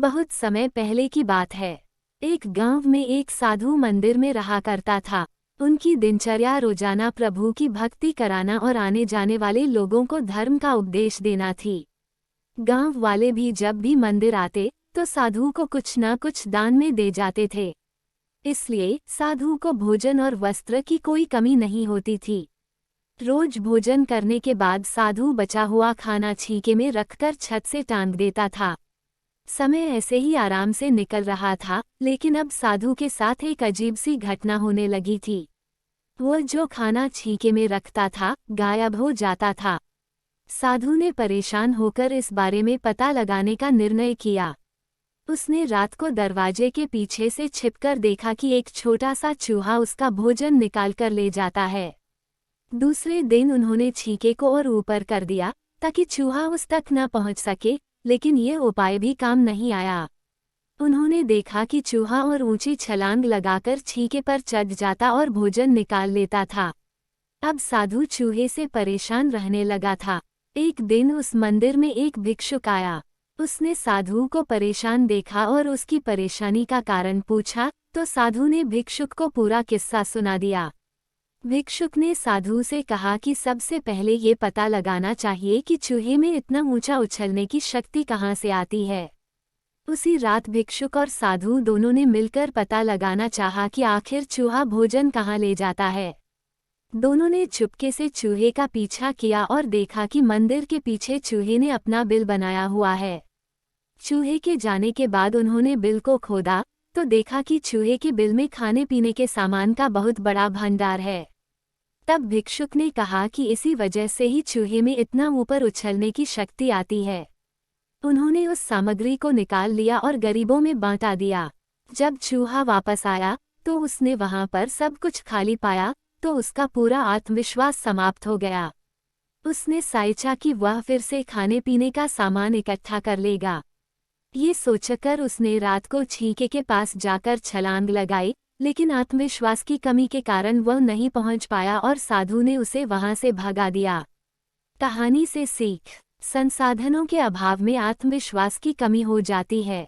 बहुत समय पहले की बात है। एक गांव में एक साधु मंदिर में रहा करता था। उनकी दिनचर्या रोजाना प्रभु की भक्ति कराना और आने जाने वाले लोगों को धर्म का उपदेश देना थी। गांव वाले भी जब भी मंदिर आते तो साधु को कुछ न कुछ दान में दे जाते थे। इसलिए साधु को भोजन और वस्त्र की कोई कमी नहीं होती थी। रोज भोजन करने के बाद साधु बचा हुआ खाना छीके में रखकर छत से टांग देता था। समय ऐसे ही आराम से निकल रहा था, लेकिन अब साधु के साथ एक अजीब सी घटना होने लगी थी। वह जो खाना छीके में रखता था, गायब हो जाता था। साधु ने परेशान होकर इस बारे में पता लगाने का निर्णय किया। उसने रात को दरवाजे के पीछे से छिपकर देखा कि एक छोटा सा चूहा उसका भोजन निकालकर ले जाता है। दूसरे दिन उन्होंने छीके को और ऊपर कर दिया ताकि चूहा उस तक न पहुंच सके, लेकिन यह उपाय भी काम नहीं आया। उन्होंने देखा कि चूहा और ऊंची छलांग लगाकर छीके पर चढ़ जाता और भोजन निकाल लेता था। अब साधु चूहे से परेशान रहने लगा था। एक दिन उस मंदिर में एक भिक्षुक आया। उसने साधु को परेशान देखा और उसकी परेशानी का कारण पूछा, तो साधु ने भिक्षुक को पूरा किस्सा सुना दिया। भिक्षुक ने साधु से कहा कि सबसे पहले ये पता लगाना चाहिए कि चूहे में इतना ऊंचा उछलने की शक्ति कहाँ से आती है। उसी रात भिक्षुक और साधु दोनों ने मिलकर पता लगाना चाहा कि आखिर चूहा भोजन कहाँ ले जाता है। दोनों ने चुपके से चूहे का पीछा किया और देखा कि मंदिर के पीछे चूहे ने अपना बिल बनाया हुआ है। चूहे के जाने के बाद उन्होंने बिल को खोदा तो देखा कि चूहे के बिल में खाने पीने के सामान का बहुत बड़ा भंडार है। तब भिक्षुक ने कहा कि इसी वजह से ही चूहे में इतना ऊपर उछलने की शक्ति आती है। उन्होंने उस सामग्री को निकाल लिया और गरीबों में बांटा दिया। जब चूहा वापस आया तो उसने वहां पर सब कुछ खाली पाया, तो उसका पूरा आत्मविश्वास समाप्त हो गया। उसने सोचा कि वह फिर से खाने पीने का सामान इकट्ठा कर लेगा। ये सोचकर उसने रात को छीके के पास जाकर छलांग लगाई, लेकिन आत्मविश्वास की कमी के कारण वह नहीं पहुंच पाया और साधु ने उसे वहां से भगा दिया। कहानी से सीख: संसाधनों के अभाव में आत्मविश्वास की कमी हो जाती है।